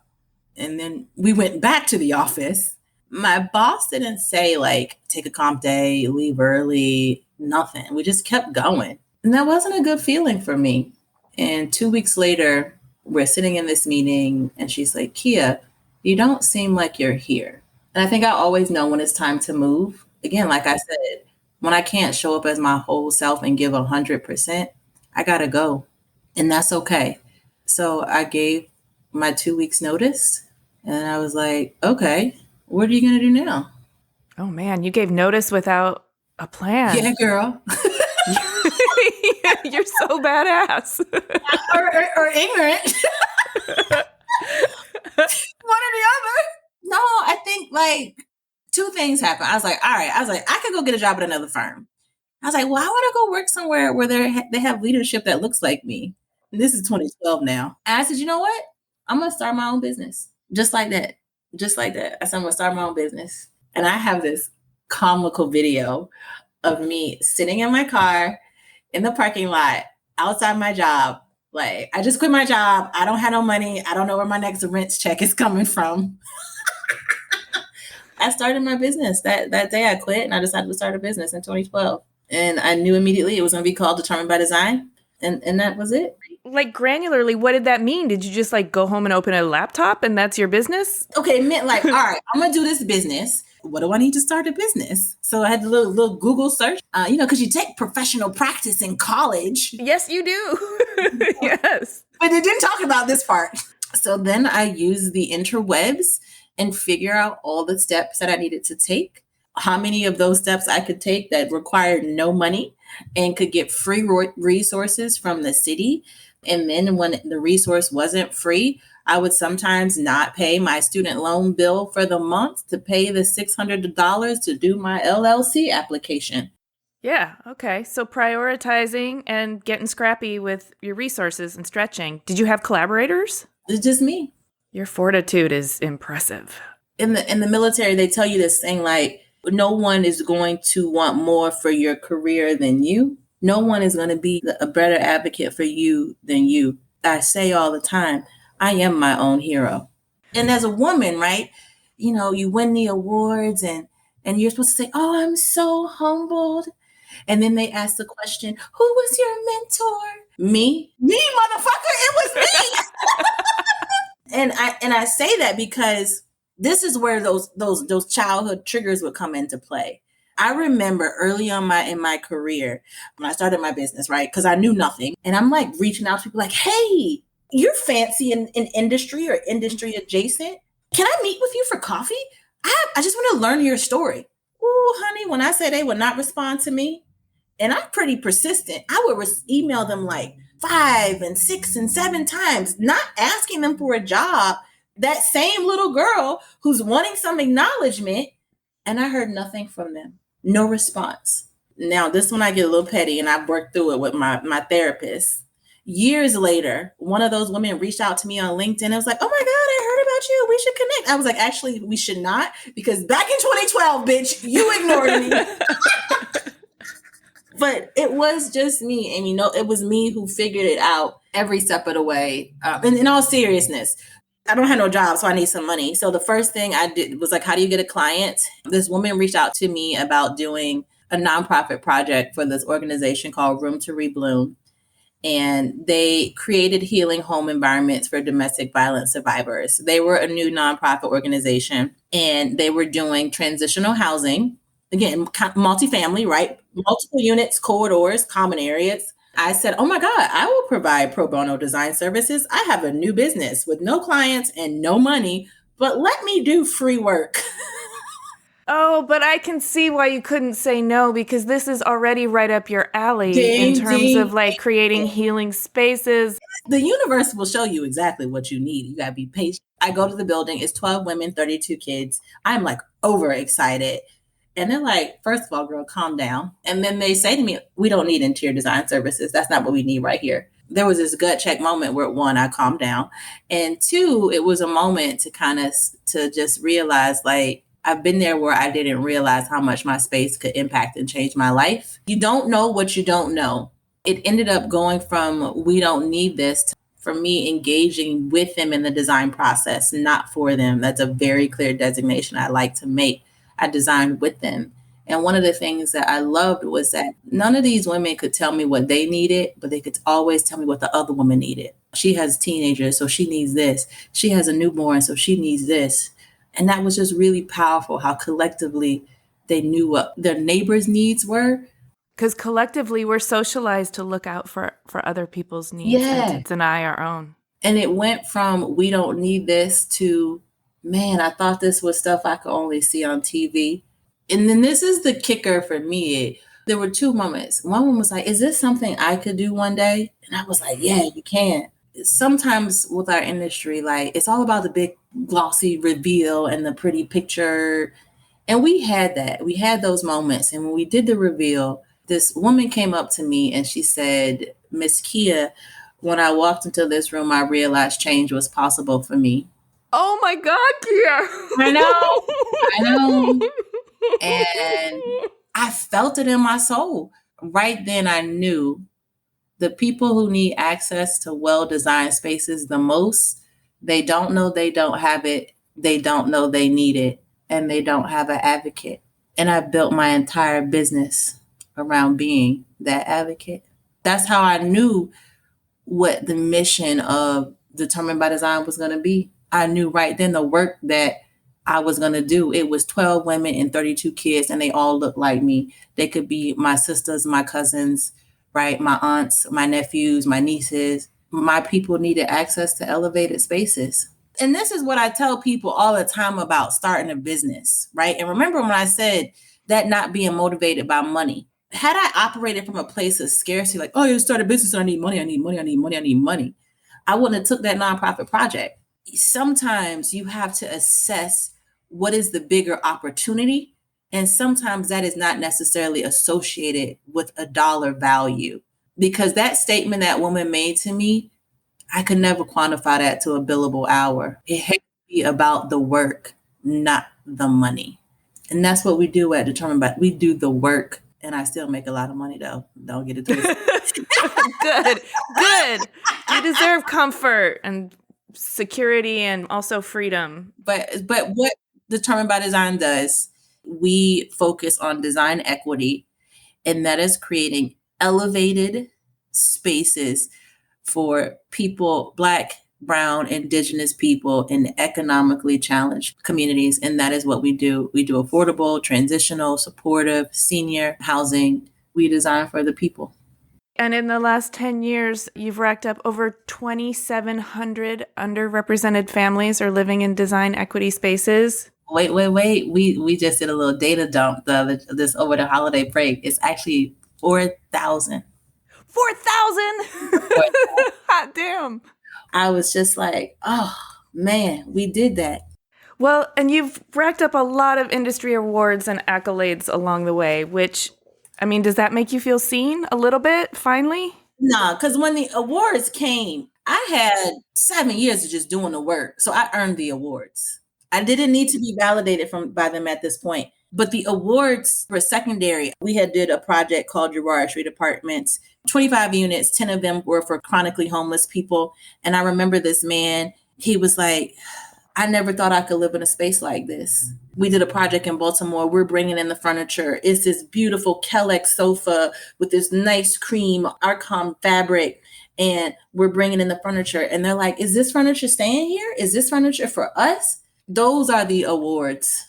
And then we went back to the office. My boss didn't say, like, take a comp day, leave early, nothing. We just kept going. And that wasn't a good feeling for me. And 2 weeks later, we're sitting in this meeting, and she's like, Kia, you don't seem like you're here. And I think I always know when it's time to move. Again, like I said, when I can't show up as my whole self and give 100%, I got to go. And that's okay. So I gave my 2 weeks notice, and I was like, okay, what are you going to do now? Oh, man, you gave notice without a plan. Yeah, girl. You're so badass. or ignorant. One or the other. No, I think like two things happened. I was like, all right. I was like, I could go get a job at another firm. I was like, well, I want to go work somewhere where they have leadership that looks like me. And this is 2012 now. And I said, you know what? I'm going to start my own business. Just like that. Just like that. I said, I'm going to start my own business. And I have this comical video of me sitting in my car in the parking lot outside my job. Like, I just quit my job. I don't have no money. I don't know where my next rent check is coming from. I started my business. That day I quit and I decided to start a business in 2012. And I knew immediately it was going to be called Determined by Design. And that was it. Like granularly, what did that mean? Did you just like go home and open a laptop and that's your business? Okay, it meant like, all right, I'm going to do this business. What do I need to start a business? So I had a little Google search, because you take professional practice in college. Yes, you do. Yes. But it didn't talk about this part. So then I used the interwebs and figure out all the steps that I needed to take, how many of those steps I could take that required no money and could get free resources from the city. And then when the resource wasn't free, I would sometimes not pay my student loan bill for the month to pay the $600 to do my LLC application. Yeah. Okay. So prioritizing and getting scrappy with your resources and stretching. Did you have collaborators? It's just me. Your fortitude is impressive. In the military, they tell you this thing like, no one is going to want more for your career than you. No one is going to be a better advocate for you than you. I say all the time, I am my own hero. And as a woman, right, you know, you win the awards and you're supposed to say, oh, I'm so humbled. And then they ask the question, who was your mentor? Me, motherfucker, it was me. And I say that because this is where those childhood triggers would come into play. I remember early on in my career when I started my business, right? Because I knew nothing. And I'm like reaching out to people like, hey, you're fancy in industry or industry adjacent. Can I meet with you for coffee? I just want to learn your story. Ooh, honey, when I say they would not respond to me, and I'm pretty persistent, I would email them like 5 and 6 and 7 times, not asking them for a job. That same little girl who's wanting some acknowledgement, and I heard nothing from them. No response. Now, this one I get a little petty, and I've worked through it with my therapist. Years later, one of those women reached out to me on LinkedIn. I was like, oh my God, I heard about you. We should connect. I was like, actually, we should not, because back in 2012, bitch, you ignored me. But it was just me, Amy. No, it was me who figured it out every step of the way. And in all seriousness, I don't have no job, so I need some money. So the first thing I did was like, how do you get a client? This woman reached out to me about doing a nonprofit project for this organization called Room to Rebloom. And they created healing home environments for domestic violence survivors. They were a new nonprofit organization, and they were doing transitional housing. Again, multifamily, right? Multiple units, corridors, common areas. I said, oh my God, I will provide pro bono design services. I have a new business with no clients and no money, but let me do free work. Oh, but I can see why you couldn't say no, because this is already right up your alley in terms of like creating healing spaces. The universe will show you exactly what you need. You got to be patient. I go to the building. It's 12 women, 32 kids. I'm like overexcited. And they're like, first of all, girl, calm down. And then they say to me, we don't need interior design services. That's not what we need right here. There was this gut check moment where, one, I calmed down. And two, it was a moment to just realize, like, I've been there where I didn't realize how much my space could impact and change my life. You don't know what you don't know. It ended up going from we don't need this to, for me, engaging with them in the design process, not for them. That's a very clear designation I like to make. I designed with them. And one of the things that I loved was that none of these women could tell me what they needed, but they could always tell me what the other woman needed. She has teenagers, so she needs this. She has a newborn, so she needs this. And that was just really powerful, how collectively they knew what their neighbors' needs were. Because collectively, we're socialized to look out for other people's needs and to deny our own. And it went from we don't need this to, man, I thought this was stuff I could only see on TV. And then this is the kicker for me. There were two moments. One was like, is this something I could do one day? And I was like, yeah, you can. Sometimes with our industry, like it's all about the big glossy reveal and the pretty picture. And we had that. We had those moments. And when we did the reveal, this woman came up to me and she said, Miss Kia, when I walked into this room, I realized change was possible for me. Oh my God, Kia. I know. And I felt it in my soul. Right then I knew the people who need access to well-designed spaces the most, they don't know they don't have it. They don't know they need it. And they don't have an advocate. And I built my entire business around being that advocate. That's how I knew what the mission of Determined by Design was going to be. I knew right then the work that I was going to do. It was 12 women and 32 kids, and they all looked like me. They could be my sisters, my cousins, right? My aunts, my nephews, my nieces. My people needed access to elevated spaces. And this is what I tell people all the time about starting a business, right? And remember when I said that not being motivated by money, had I operated from a place of scarcity, like, oh, you start a business, I need money, I need money, I need money, I need money, I wouldn't have took that nonprofit project. Sometimes you have to assess what is the bigger opportunity. And sometimes that is not necessarily associated with a dollar value. Because that statement that woman made to me, I could never quantify that to a billable hour. It has to be about the work, not the money. And that's what we do at Determined by. We do the work, and I still make a lot of money though. Don't get it twisted. Good, good. You deserve comfort and security and also freedom. But what Determined by Design does, we focus on design equity, and that is creating elevated spaces for people, Black, Brown, Indigenous people in economically challenged communities. And that is what we do. We do affordable, transitional, supportive, senior housing. We design for the people. And in the last 10 years, you've racked up over 2,700 underrepresented families are living in design equity spaces. Wait. We just did a little data dump this over the holiday break. It's actually 4,000. 4,000? Hot damn. I was just like, oh, man, we did that. Well, and you've racked up a lot of industry awards and accolades along the way, which, I mean, does that make you feel seen a little bit, finally? No, because when the awards came, I had 7 years of just doing the work. So I earned the awards. I didn't need to be validated by them at this point. But the awards were secondary. We had did a project called Gerard Street Apartments, 25 units, 10 of them were for chronically homeless people. And I remember this man, he was like, I never thought I could live in a space like this. We did a project in Baltimore. We're bringing in the furniture. It's this beautiful Kellex sofa with this nice cream Arcom fabric. And we're bringing in the furniture. And they're like, is this furniture staying here? Is this furniture for us? Those are the awards.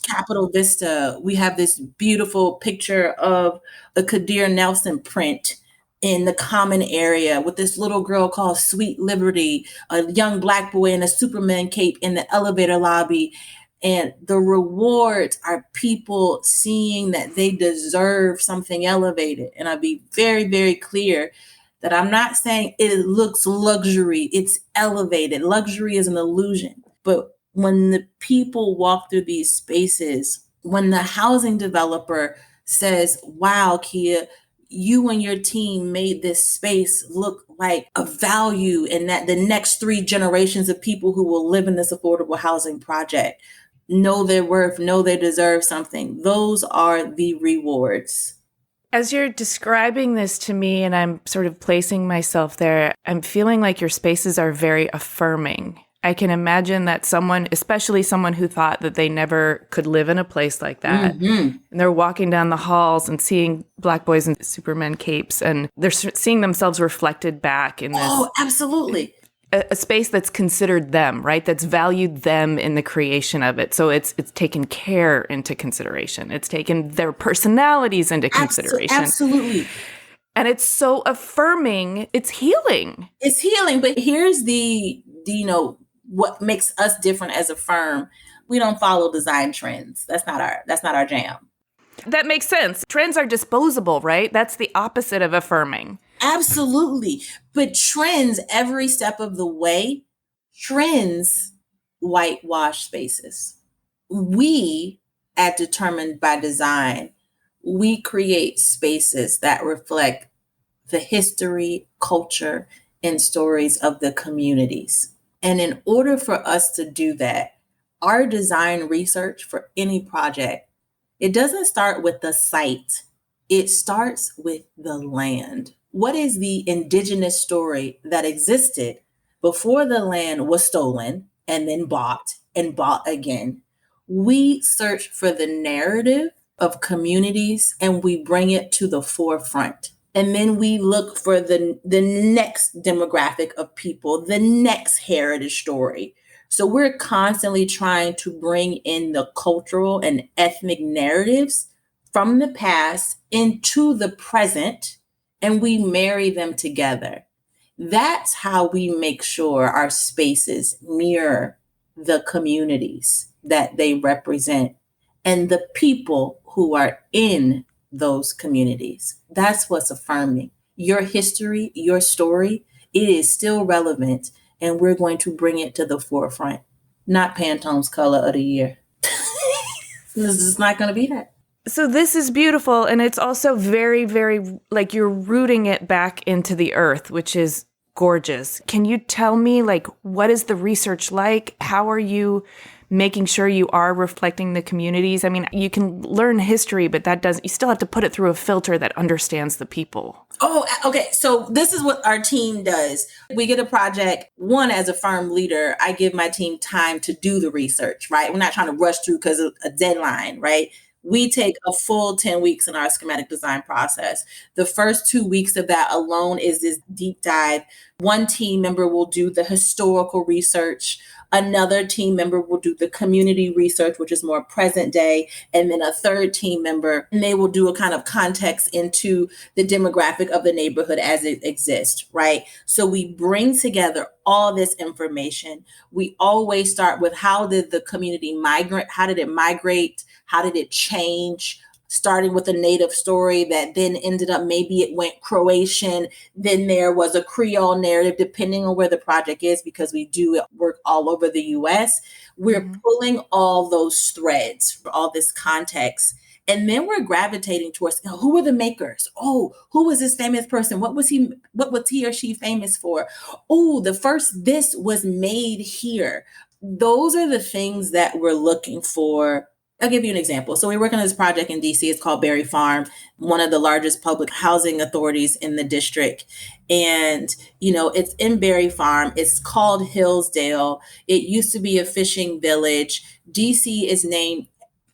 Capitol Vista, we have this beautiful picture of a Kadir Nelson print in the common area with this little girl called Sweet Liberty, a young Black boy in a Superman cape in the elevator lobby. And the rewards are people seeing that they deserve something elevated. And I'll be very, very clear that I'm not saying it looks luxury. It's elevated. Luxury is an illusion. But when the people walk through these spaces, when the housing developer says, wow, Kia, you and your team made this space look like a value, and that the next 3 generations of people who will live in this affordable housing project know their worth, know they deserve something. Those are the rewards. As you're describing this to me and I'm sort of placing myself there, I'm feeling like your spaces are very affirming. I can imagine that someone, especially someone who thought that they never could live in a place like that, and they're walking down the halls and seeing Black boys in Superman capes, and they're seeing themselves reflected back in this. Oh, absolutely. A space that's considered them, right? That's valued them in the creation of it. So it's taken care into consideration. It's taken their personalities into consideration. Absolutely. And it's so affirming. It's healing. It's healing. But here's the what makes us different as a firm. We don't follow design trends. That's not our jam. That makes sense. Trends are disposable, right? That's the opposite of affirming. Absolutely. But trends, every step of the way, trends whitewash spaces. We at Determined by Design, we create spaces that reflect the history, culture, and stories of the communities. And in order for us to do that, our design research for any project, it doesn't start with the site. It starts with the land. What is the indigenous story that existed before the land was stolen and then bought and bought again? We search for the narrative of communities and we bring it to the forefront. And then we look for the next demographic of people, the next heritage story. So we're constantly trying to bring in the cultural and ethnic narratives from the past into the present, and we marry them together. That's how we make sure our spaces mirror the communities that they represent and the people who are in those communities. That's what's affirming. Your history, your story, it is still relevant, and we're going to bring it to the forefront, not Pantone's color of the year. This is not going to be that. So this is beautiful, and it's also very, very, like, you're rooting it back into the earth, which is gorgeous. Can you tell me, like, what is the research like? How are you making sure you are reflecting the communities? I mean, you can learn history, but you still have to put it through a filter that understands the people. Oh, okay. So this is what our team does. We get a project. One, as a firm leader, I give my team time to do the research, right? We're not trying to rush through because of a deadline, right? We take a full 10 weeks in our schematic design process. The first 2 weeks of that alone is this deep dive. One team member will do the historical research. Another team member will do the community research, which is more present day. And then a third team member, and they will do a kind of context into the demographic of the neighborhood as it exists, right? So we bring together all this information. We always start with how did the community migrate? How did it migrate? How did it change? Starting with a native story that then ended up, maybe it went Croatian, then there was a Creole narrative, depending on where the project is, because we do work all over the US. We're pulling all those threads, all this context. And then we're gravitating towards, who were the makers? Oh, who was this famous person? What was he or she famous for? Oh, the first this was made here. Those are the things that we're looking for. I'll give you an example. So we're working on this project in DC. It's called Berry Farm, one of the largest public housing authorities in the district. And, it's in Berry Farm. It's called Hillsdale. It used to be a fishing village. DC is named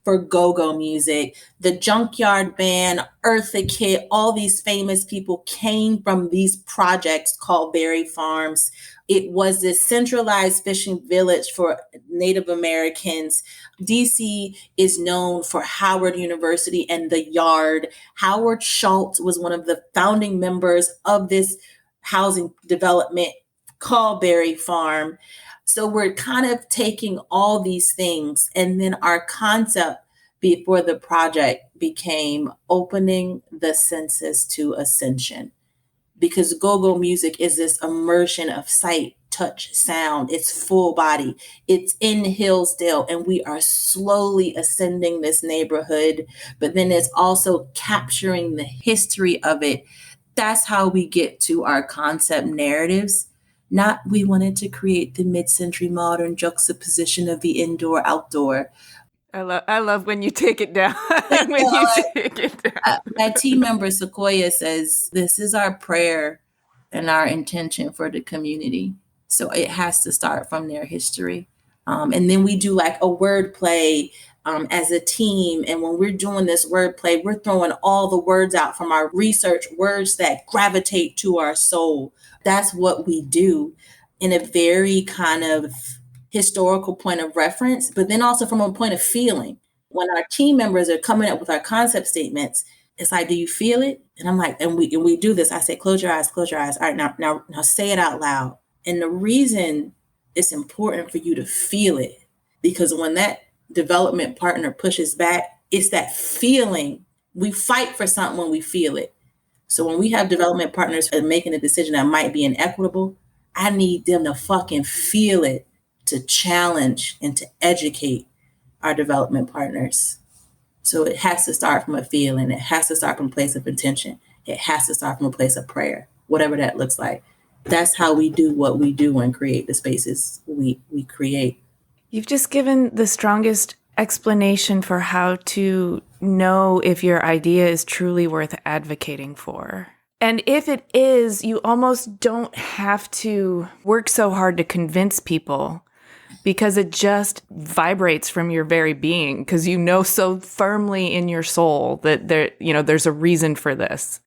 for go-go music. The Junkyard Band, Eartha Kitt, all these famous people came from these projects called Berry Farms. It was this centralized fishing village for Native Americans. DC is known for Howard University and the Yard. Howard Schultz was one of the founding members of this housing development called Berry Farm. So we're kind of taking all these things, and then our concept before the project became opening the senses to ascension, because go-go music is this immersion of sight, touch, sound. It's full body. It's in Hillsdale, and we are slowly ascending this neighborhood, but then it's also capturing the history of it. That's how we get to our concept narratives. Not we wanted to create the mid-century modern juxtaposition of the indoor-outdoor. I love when you take it down. When you take it down. My team member Sequoia says, this is our prayer and our intention for the community. So it has to start from their history. And then we do like a word play as a team. And when we're doing this word play, we're throwing all the words out from our research, words that gravitate to our soul. That's what we do in a very kind of historical point of reference, but then also from a point of feeling. When our team members are coming up with our concept statements, it's like, do you feel it? And I'm like, and we do this. I say, close your eyes, close your eyes. All right, now say it out loud. And the reason it's important for you to feel it, because when that development partner pushes back, it's that feeling. We fight for something when we feel it. So when we have development partners making a decision that might be inequitable, I need them to fucking feel it, to challenge and to educate our development partners. So it has to start from a feeling. It has to start from a place of intention. It has to start from a place of prayer, whatever that looks like. That's how we do what we do and create the spaces we create. You've just given the strongest explanation for how to know if your idea is truly worth advocating for. And if it is, you almost don't have to work so hard to convince people, because it just vibrates from your very being, because you know so firmly in your soul that there's a reason for this.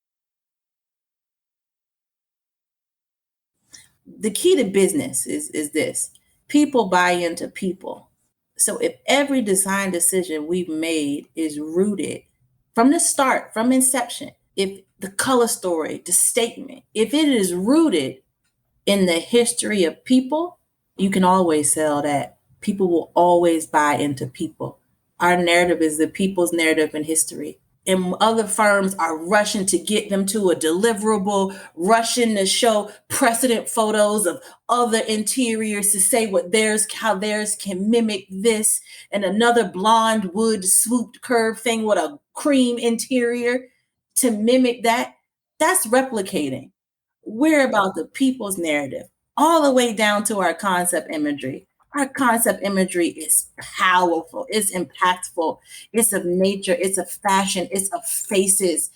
The key to business is this. People buy into people. So if every design decision we've made is rooted from the start, from inception, if the color story, the statement, if it is rooted in the history of people, you can always sell that. People will always buy into people. Our narrative is the people's narrative in history. And other firms are rushing to get them to a deliverable, rushing to show precedent photos of other interiors to say how theirs can mimic this, and another blonde wood swooped curve thing with a cream interior to mimic that. That's replicating. We're about the people's narrative, all the way down to our concept imagery. Our concept imagery is powerful, it's impactful, it's of nature, it's of fashion, it's of faces,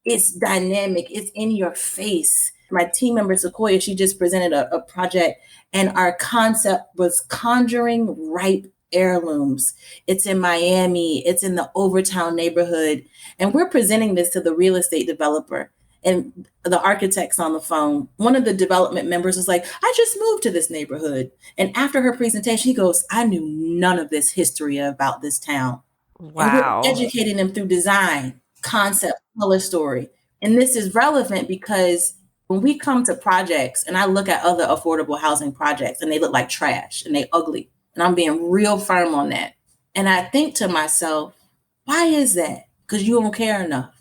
it's dynamic, it's in your face. My team member Sequoia, she just presented a project, and our concept was conjuring ripe heirlooms. It's in Miami, it's in the Overtown neighborhood, and we're presenting this to the real estate developer and the architects on the phone. One of the development members was like, I just moved to this neighborhood. And after her presentation, he goes, I knew none of this history about this town. And we're Wow. educating them through design, concept, color story. And this is relevant because when we come to projects and I look at other affordable housing projects and they look like trash and they ugly, and I'm being real firm on that. And I think to myself, why is that? Because you don't care enough.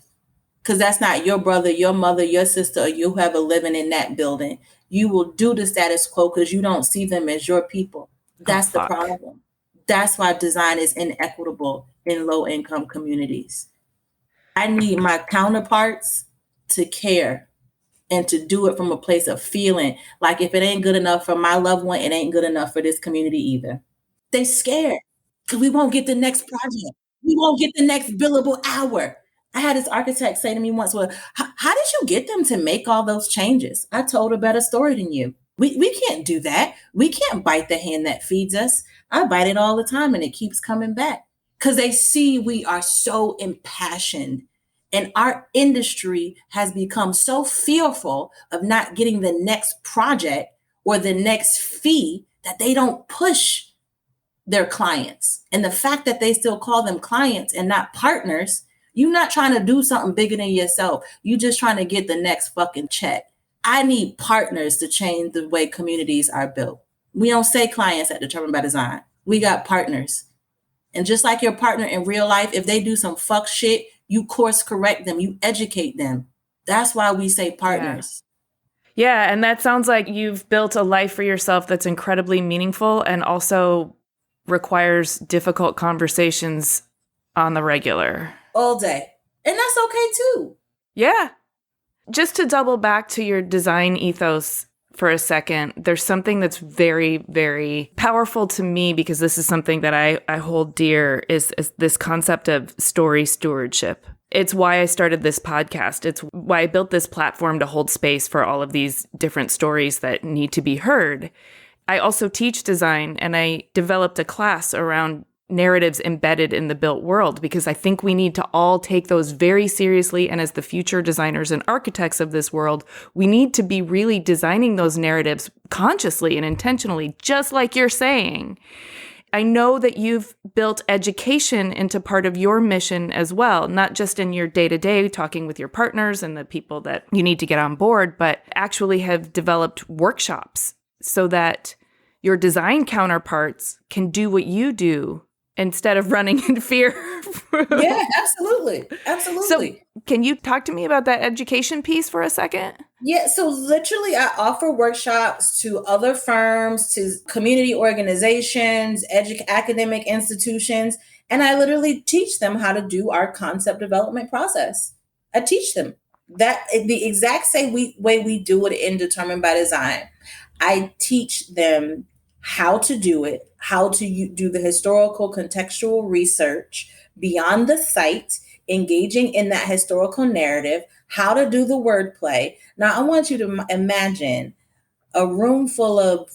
Because that's not your brother, your mother, your sister, or you whoever living in that building. You will do the status quo because you don't see them as your people. Oh, That's the fuck. problem. That's why design is inequitable in low income communities. I need my counterparts to care and to do it from a place of feeling like if it ain't good enough for my loved one, it ain't good enough for this community either. They scared because we won't get the next project. We won't get the next billable hour. I had this architect say to me once, well, how did you get them to make all those changes? I told a better story than you. We can't do that. We can't bite the hand that feeds us. I bite it all the time and it keeps coming back because they see we are so impassioned. And our industry has become so fearful of not getting the next project or the next fee that they don't push their clients. And the fact that they still call them clients and not partners, you're not trying to do something bigger than yourself. You're just trying to get the next fucking check. I need partners to change the way communities are built. We don't say clients at Determined by Design. We got partners. And just like your partner in real life, if they do some fuck shit, you course correct them, you educate them. That's why we say Yeah. partners. Yeah. And that sounds like you've built a life for yourself that's incredibly meaningful and also requires difficult conversations on the regular. All day. And that's okay too. Yeah. Just to double back to your design ethos for a second, there's something that's very, very powerful to me because this is something that I hold dear is this concept of story stewardship. It's why I started this podcast. It's why I built this platform to hold space for all of these different stories that need to be heard. I also teach design, and I developed a class around narratives embedded in the built world because I think we need to all take those very seriously. And as the future designers and architects of this world, we need to be really designing those narratives consciously and intentionally, just like you're saying. I know that you've built education into part of your mission as well, not just in your day-to-day talking with your partners and the people that you need to get on board, but actually have developed workshops so that your design counterparts can do what you do instead of running in fear. Yeah, absolutely. Absolutely. So can you talk to me about that education piece for a second? Yeah, so literally I offer workshops to other firms, to community organizations, academic institutions, and I literally teach them how to do our concept development process. I teach them that the exact same way we do it in Determined by Design. I teach them how to do it, how to do the historical contextual research beyond the site, engaging in that historical narrative, how to do the wordplay. Now, I want you to imagine a room full of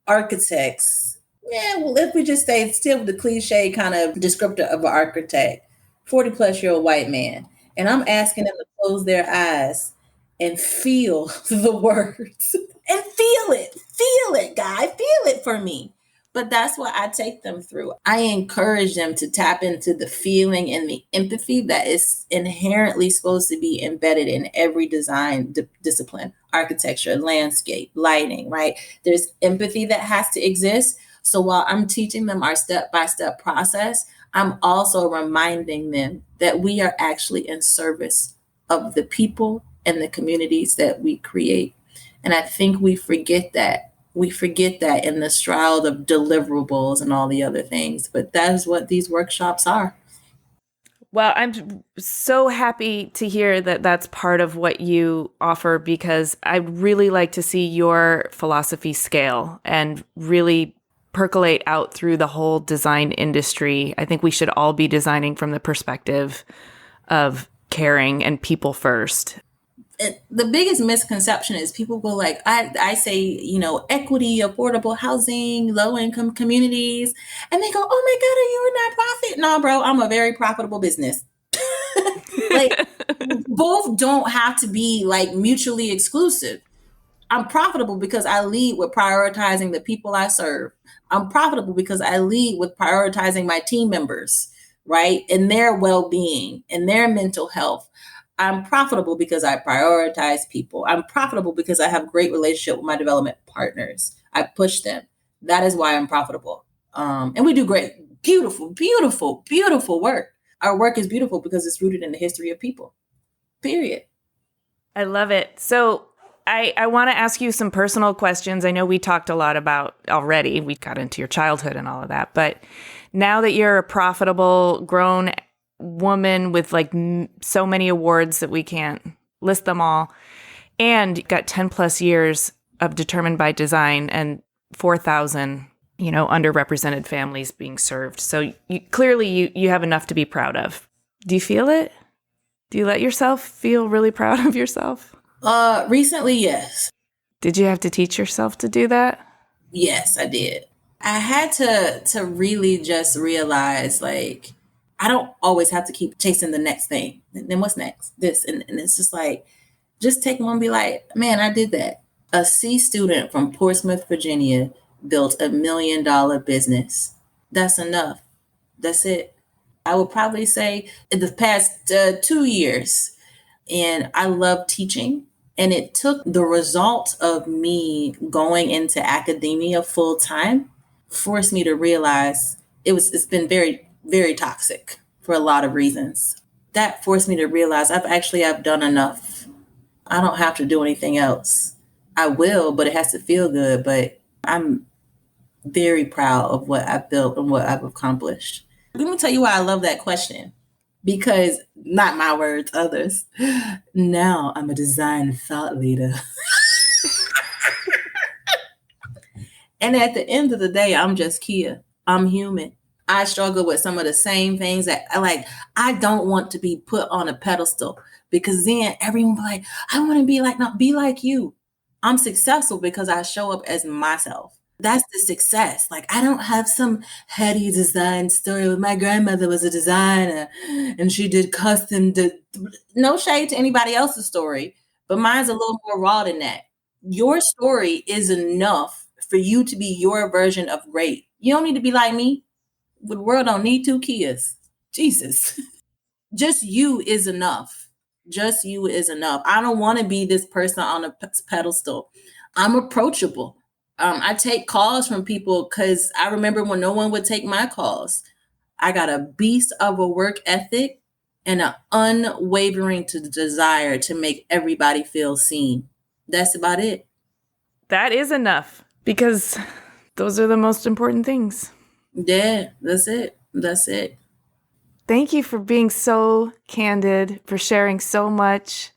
architects. Yeah, well, if we just stay still with the cliche kind of descriptor of an architect, 40 plus year old white man. And I'm asking them to close their eyes and feel the words and feel it, guy, feel it for me. But that's what I take them through. I encourage them to tap into the feeling and the empathy that is inherently supposed to be embedded in every design discipline, architecture, landscape, lighting, right? There's empathy that has to exist. So while I'm teaching them our step-by-step process, I'm also reminding them that we are actually in service of the people and the communities that we create. And I think we forget that. We forget that in the shroud of deliverables and all the other things. But that is what these workshops are. Well, I'm so happy to hear that that's part of what you offer, because I really like to see your philosophy scale and really percolate out through the whole design industry. I think we should all be designing from the perspective of caring and people first. The biggest misconception is people go like, I say, equity, affordable housing, low income communities. And they go, oh my God, are you a nonprofit? No, bro, I'm a very profitable business. Like, both don't have to be like mutually exclusive. I'm profitable because I lead with prioritizing the people I serve. I'm profitable because I lead with prioritizing my team members, right? And their well-being and their mental health. I'm profitable because I prioritize people. I'm profitable because I have great relationship with my development partners. I push them. That is why I'm profitable. And we do great, beautiful, beautiful, beautiful work. Our work is beautiful because it's rooted in the history of people, period. I love it. So I want to ask you some personal questions. I know we talked a lot about already. We got into your childhood and all of that. But now that you're a profitable, grown woman with like so many awards that we can't list them all, and you got 10 plus years of Determined by Design and 4,000, underrepresented families being served. So clearly you have enough to be proud of. Do you feel it? Do you let yourself feel really proud of yourself? Recently, yes. Did you have to teach yourself to do that? Yes, I did. I had to really just realize, like, I don't always have to keep chasing the next thing. And then what's next? This. And it's just like, just take one and be like, man, I did that. A C student from Portsmouth, Virginia built $1 million business. That's enough. That's it. I would probably say in the past 2 years, and I love teaching. And it took the result of me going into academia full time, forced me to realize it's been very, very toxic for a lot of reasons. That forced me to realize I've done enough. I don't have to do anything else. I will, but it has to feel good. But I'm very proud of what I've built and what I've accomplished. Let me tell you why I love that question. Because, not my words, others. Now I'm a design thought leader. And at the end of the day, I'm just Kia. I'm human. I struggle with some of the same things that I don't want to be put on a pedestal, because then everyone will be like, I want to be like, no, be like you. I'm successful because I show up as myself. That's the success. Like, I don't have some heady design story. My grandmother was a designer and she did custom. No shade to anybody else's story, but mine's a little more raw than that. Your story is enough for you to be your version of great. You don't need to be like me. The world don't need two Kias. Jesus. Just you is enough. Just you is enough. I don't want to be this person on a pedestal. I'm approachable. I take calls from people because I remember when no one would take my calls. I got a beast of a work ethic and an unwavering desire to make everybody feel seen. That's about it. That is enough, because those are the most important things. Yeah, that's it. That's it. Thank you for being so candid, for sharing so much,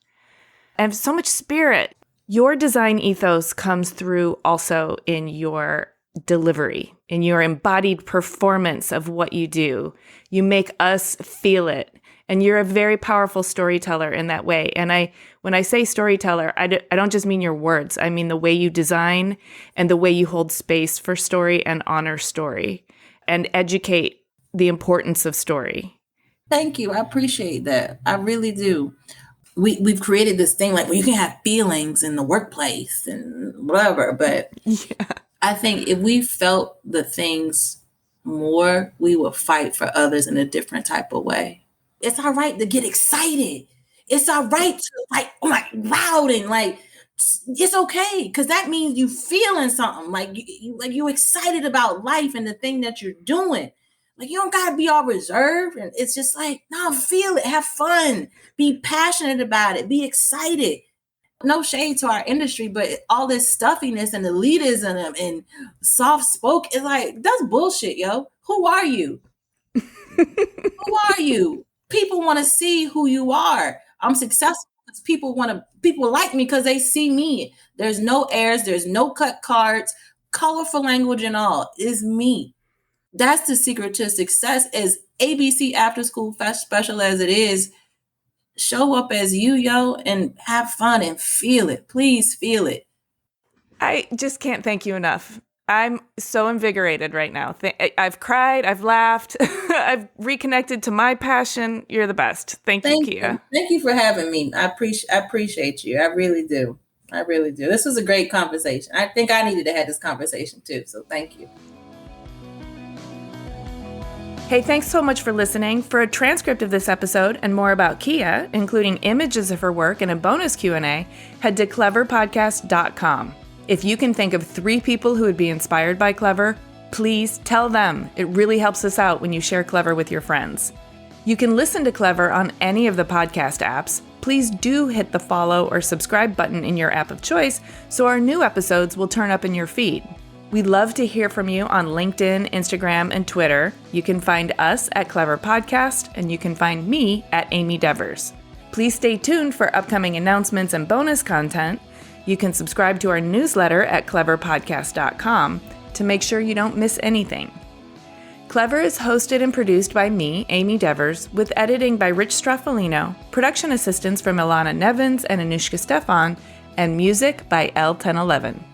and so much spirit. Your design ethos comes through also in your delivery, in your embodied performance of what you do. You make us feel it. And you're a very powerful storyteller in that way. And when I say storyteller, I don't just mean your words. I mean the way you design and the way you hold space for story and honor story and educate the importance of story. Thank you. I appreciate that. I really do. We've created this thing like, well, you can have feelings in the workplace and whatever, but yeah. I think if we felt the things more, we would fight for others in a different type of way. It's all right to get excited. It's all right to like, oh my, loud and like, it's okay because that means you feeling something. Like you excited about life and the thing that you're doing. Like you don't gotta be all reserved, and it's just like, no, feel it, have fun, be passionate about it, be excited. No shade to our industry, but all this stuffiness and elitism and soft spoke is like, that's bullshit, yo. Who are you? Who are you? People want to see who you are. I'm successful because people like me because they see me. There's no airs, there's no cut cards, colorful language and all. It's me. That's the secret to success. As ABC after school special as it is, show up as you, yo, and have fun and feel it. Please feel it. I just can't thank you enough. I'm so invigorated right now. I've cried, I've laughed, I've reconnected to my passion. You're the best. Thank you, Kia. Thank you for having me. I appreciate you. I really do. I really do. This was a great conversation. I think I needed to have this conversation too. So thank you. Hey, thanks so much for listening. For a transcript of this episode and more about Kia, including images of her work and a bonus Q&A, head to cleverpodcast.com. If you can think of 3 people who would be inspired by Clever, please tell them. It really helps us out when you share Clever with your friends. You can listen to Clever on any of the podcast apps. Please do hit the follow or subscribe button in your app of choice so our new episodes will turn up in your feed. We'd love to hear from you on LinkedIn, Instagram, and Twitter. You can find us at Clever Podcast, and you can find me at Amy Devers. Please stay tuned for upcoming announcements and bonus content. You can subscribe to our newsletter at cleverpodcast.com to make sure you don't miss anything. Clever is hosted and produced by me, Amy Devers, with editing by Rich Straffolino, production assistance from Ilana Nevins and Anushka Stefan, and music by L1011.